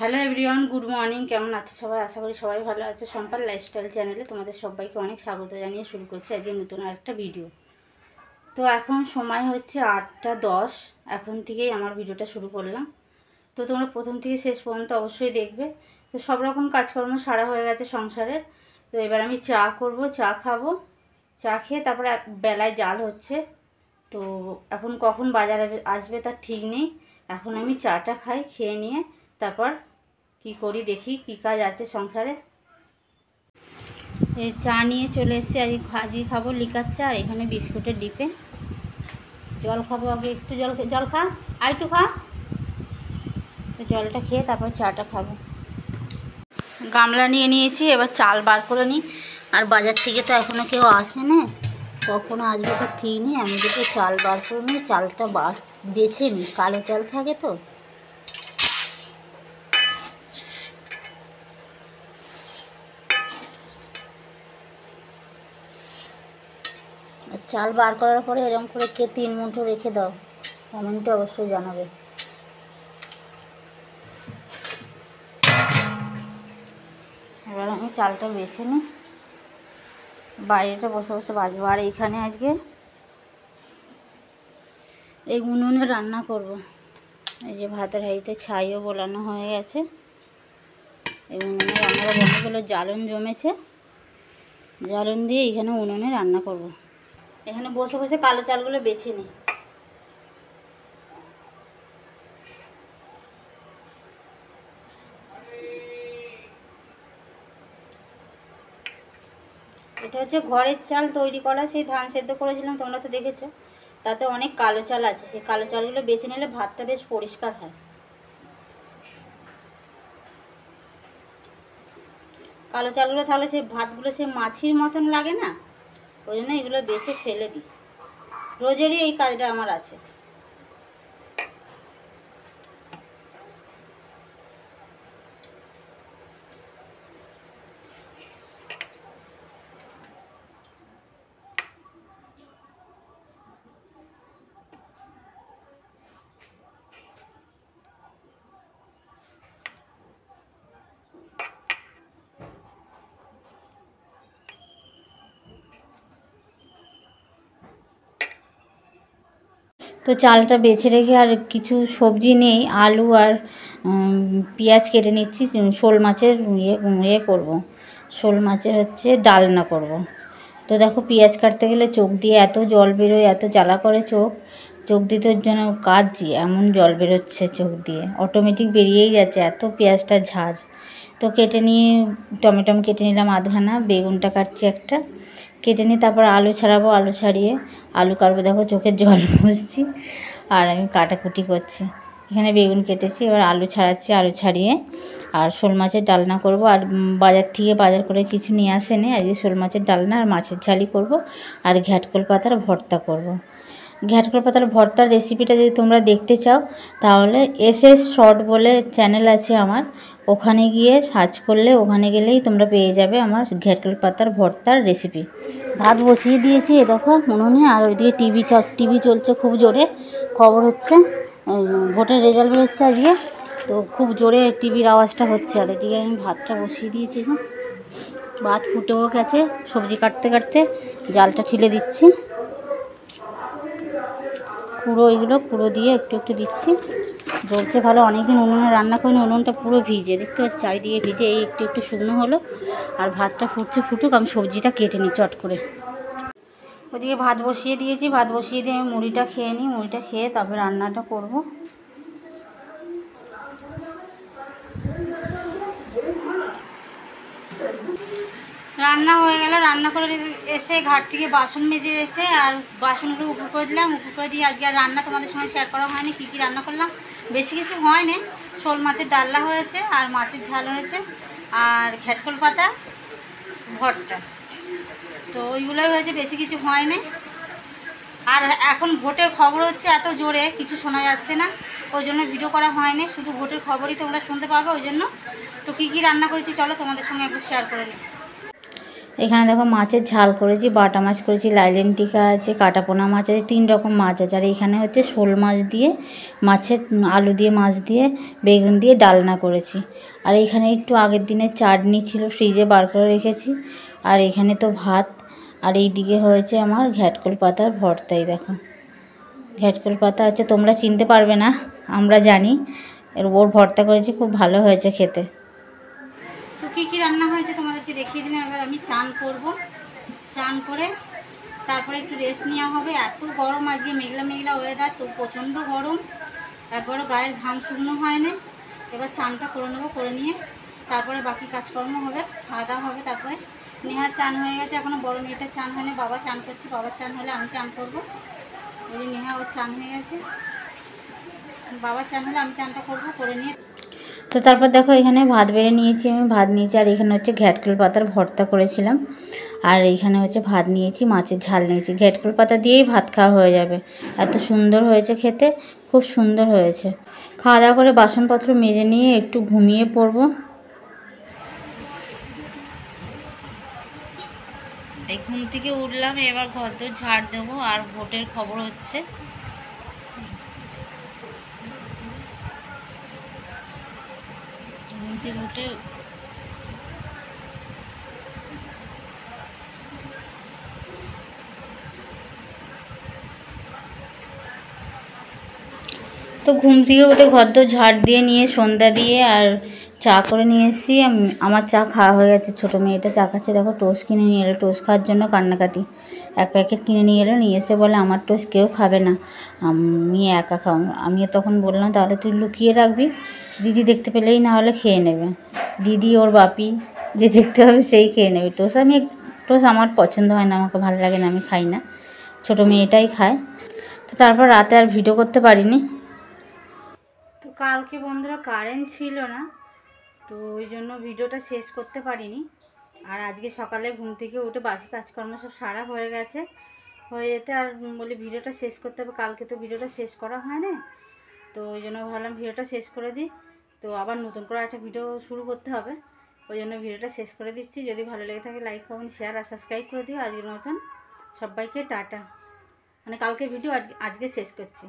Hello everyone, good morning. কেমন আছো সবাই? আশা করি সবাই ভালো আছে। সম্পার লাইফস্টাইল চ্যানেলে তোমাদের সবাইকে অনেক স্বাগত জানিয়ে শুরু করছি আজকে নতুন আরেকটা ভিডিও। তো এখন সময় হচ্ছে 8:10। এখন থেকেই আমার ভিডিওটা শুরু করলাম। তো তোমরা প্রথম থেকে শেষ পর্যন্ত অবশ্যই দেখবে। তো সব রকম কাজকর্ম সারা হয়ে গেছে সংসারের। তো এবার আমি চা করব, চা খাবো। চা খেয়ে তারপরে বেলায় জাল হচ্ছে। তো এখন কখন বাজারে আসবে তার ঠিক নেই। এখন আমি চাটা খাই, খেয়ে নিয়ে তারপর কি করি দেখি কি কাজ আছে সংসারে। এই চা নিয়ে চলে এসেছি, আজকে খাবো লিকার চা। আর এখানে বিস্কুটের ডিপে জল খাবো। আগে একটু জল খা, আর একটু খা। তো জলটা খেয়ে তারপর চাটা খাবো। গামলা নিয়ে নিয়েছি, এবার চাল বার করে নিই। আর বাজার থেকে তো এখনও কেউ আসে না, কখনো আসবে তো ঠিক নেই। আমি যদি চাল বার করে নিই, চালটা বেছে নিই, কালো চাল থাকে তো। চাল বার করার পরে এরকম করে কে 3 মুঠো রেখে দাও, কমেন্টে অবশ্যই জানাবে। এবার আমি চালটা বেছে নিই, বাইরেটা বসে বসে বাজবো। আর এইখানে আজকে এই উনুনে রান্না করব। এই যে ভাতের হাঁড়িতে ছাইও বোলানো হয়ে গেছে। এই উনুনে রান্না করবো, অনেকগুলো জ্বালন জমেছে, জ্বালন দিয়ে এইখানে উনুনে রান্না করব। এখানে বসে বসে কালো চালগুলো বেছে নিই। এটা হচ্ছে ঘরের চাল তৈরি করা, সেই ধান সেদ্ধ করেছিলাম, তোমরা তো দেখেছো। তাতে অনেক কালো চাল আছে, সেই কালো চালগুলো বেছে নিলে ভাতটা বেশ পরিষ্কার হয়। কালো চালগুলো তাহলে সেই ভাতগুলো সেই মাছির মতন লাগে না, ওই জন্য এগুলো বেছে ফেলে দিই। রোজেরই এই কাজটা আমার আছে। তো চালটা বেছে রেখে আর কিছু সবজি নেই, আলু আর পেঁয়াজ কেটে নিচ্ছি। শোল মাছের ইয়ে করবো, শোল মাছের হচ্ছে ডালনা করব। তো দেখো, পেঁয়াজ কাটতে গেলে চোখ দিয়ে এত জল বেরোয়, এত জ্বালা করে চোখ দিতে জন্য কাটছি, এমন জল বেরোচ্ছে চোখ দিয়ে, অটোমেটিক বেরিয়েই যাচ্ছে, এত পেঁয়াজটা ঝাঁজ। তো কেটে নিয়ে টমেটো কেটে নিলাম আধখানা, বেগুনটা কাটছি একটা, কেটে নিয়ে তারপর আলু ছাড়াবো। আলু ছাড়িয়ে আলু কাটবো। দেখো চোখের জল মুছছি আর আমি কাটাকুটি করছি। এখানে বেগুন কেটেছি, এবার আলু ছাড়াচ্ছি, আলু ছাড়িয়ে আর শোল মাছের ডালনা করব। আর বাজার করে কিছু নিয়ে আসেনি, আজকে শোল মাছের ডালনা আর মাছের ঝালি করব, আর ঘ্যাটকল পাতার ভর্তা করব। ঘ্যাটকল পাতার ভর্তার রেসিপিটা যদি তোমরা দেখতে চাও, তাহলে এসএস শর্ট বলে চ্যানেল আছে আমার, ওখানে গিয়ে সার্চ করলে, ওখানে গেলেই তোমরা পেয়ে যাবে আমার ঘ্যাটকল পাতার ভর্তার রেসিপি। ভাত বসিয়ে দিয়েছি এ দেখো উনুনে। আর ওইদিকে টিভি চলছে খুব জোরে, খবর হচ্ছে, ভোটের রেজাল্ট বেরোচ্ছে আজকে, তো খুব জোরে টিভির আওয়াজটা হচ্ছে। আর এদিকে আমি ভাতটা বসিয়ে দিয়েছি, ভাত ফুটেও গেছে। সবজি কাটতে কাটতে জালটা ঠিলে দিচ্ছি, পুরো দিয়ে একটু একটু দিচ্ছি। জ্বলছে ভালো, অনেকদিন উনুনে রান্না করিনি, উনুনটা পুরো ভিজে, দেখতে পাচ্ছি চারিদিকে ভিজে। এই একটু একটু শুকনো হলো, আর ভাতটা ফুটুক, আমি সবজিটা কেটে নিই চট করে। ওদিকে ভাত বসিয়ে দিয়েছি, ভাত বসিয়ে দিয়ে আমি মুড়িটা খেয়ে নিই, মুড়িটা খেয়ে তারপরে রান্নাটা করব। রান্না হয়ে গেল, রান্না করে এসে ঘাট থেকে বাসন মেজে এসে আর বাসনগুলো উপর করে দিলাম। উপর করে দিয়ে আজকে আর রান্না তোমাদের সঙ্গে শেয়ার করা হয়নি, কী কী রান্না করলাম। বেশি কিছু হয়নি, শোল মাছের ডালনা হয়েছে, আর মাছের ঝাল হয়েছে, আর ঘ্যাটকল পাতা ভর্তা। তো ওইগুলোই হয়েছে, বেশি কিছু হয়নি। আর এখন ভোটের খবর হচ্ছে এত জোরে, কিছু শোনা যাচ্ছে না, ওই জন্য ভিডিও করা হয়নি। শুধু ভোটের খবরই তোমরা শুনতে পাবে, ওই জন্য। তো কী কী রান্না করেছি চলো তোমাদের সঙ্গে একবার শেয়ার করে নিই। এখানে দেখো মাছের ঝাল করেছি, বাটা মাছ করেছি, লাইলেন টিকা আছে, কাটাপোনা মাছ আছে, 3 রকম মাছ আছে। আর এখানে হচ্ছে শোল মাছ দিয়ে মাছের আলু দিয়ে মাছ দিয়ে বেগুন দিয়ে ডালনা করেছি। আর এখানে একটু আগের দিনের চাটনি ছিল, ফ্রিজে বার করে রেখেছি। আর এখানে তো ভাত। আর এই দিকে হয়েছে আমার ঘ্যাটকল পাতার ভর্তাই। দেখো ঘ্যাটকল পাতা হচ্ছে, তোমরা চিনতে পারবে না, আমরা জানি। ওর ভর্তা করেছি, খুব ভালো হয়েছে খেতে। তো কী রান্না হয়েছে তোমাদেরকে দেখিয়ে দিলাম। এবার আমি চান করব, চান করে তারপরে একটু রেস্ট নেওয়া হবে। এত গরম আজকে, মেঘলা মেঘলা ওয়েদার, তো প্রচণ্ড গরম, একবারও গায়ের ঘাম শুকনো হয় না। এবার চানটা করে নেবো, করে নিয়ে তারপরে বাকি কাজকর্ম হবে, খাওয়া দাওয়া হবে। তারপরে নেহার চান হয়ে গেছে, এখনও বড় মেয়েটার চান হয়নি, বাবা চান করছে। বাবার চান হলে আমি চান করবো। ওই যে নেহা ওর চান হয়ে গেছে, বাবার চান হলে আমি চানটা করবো, করে নিয়ে তো তারপর দেখো এখানে ভাত বেড়ে নিয়েছি, আমি ভাত নিয়েছি। আর এখানে হচ্ছে ঘ্যাটকল পাতার ভর্তা করেছিলাম। আর এইখানে হচ্ছে ভাত নিয়েছি, মাছের ঝাল নিয়েছি। ঘ্যাটকল পাতা দিয়েই ভাত খাওয়া হয়ে যাবে, এত সুন্দর হয়েছে খেতে, খুব সুন্দর হয়েছে। খাওয়া দাওয়া করে বাসনপত্র মেজে নিয়ে একটু ঘুমিয়ে পড়বো। এই ঘুম থেকে উঠলাম, এবার ঘরদোর ঝাড় দেবো। আর ভোটের খবর হচ্ছে, ঘুম থেকে উঠে তো ঘুম থেকে উঠে ঘরদোর ঝাড় দিয়ে নিয়ে সন্ধ্যা দিয়ে আর চা করে নিয়ে এসেছি। আমার চা খাওয়া হয়ে গেছে। ছোটো মেয়েটা চা খাচ্ছে। দেখো টোস্ট কিনে নিয়ে এলো, টোস্ট খাওয়ার জন্য কান্নাকাটি। 1 প্যাকেট কিনে নিয়ে এলো, নিয়ে এসে বলে আমার টোস্ট কেউ খাবে না, আমি একা খাও। আমিও তখন বললাম তাহলে তুই লুকিয়ে রাখবি, দিদি দেখতে পেলেই না হলে খেয়ে নেবে। দিদি ওর বাপি যে দেখতে হবে সেই খেয়ে নেবে টোস্ট। টোস্ট আমার পছন্দ হয় না, আমাকে ভালো লাগে না, আমি খাই না, ছোটো মেয়েটাই খায়। তো তারপর রাতে আর ভিডিও করতে পারিনি। তো কালকে বন্ধুরা কারেন্ট ছিল না, তো ওই জন্য ভিডিওটা শেষ করতে পারিনি। আর আজকে সকালে ঘুম থেকে উঠে বাসি কাজকর্ম সব সারা হয়ে গেছে, হয়ে যেতে আর বলি ভিডিওটা শেষ করতে হবে। কালকে তো ভিডিওটা শেষ করা হয় না, তো ওই জন্য ভাবলাম ভিডিওটা শেষ করে দিই। তো আবার নতুন করে একটা ভিডিও শুরু করতে হবে, ওই জন্য ভিডিওটা শেষ করে দিচ্ছি। যদি ভালো লেগে থাকে লাইক, কমেন্ট, শেয়ার আর সাবস্ক্রাইব করে দিও। আজকের মতন সবাইকে টাটা। মানে কালকে ভিডিও আজকে শেষ করছি।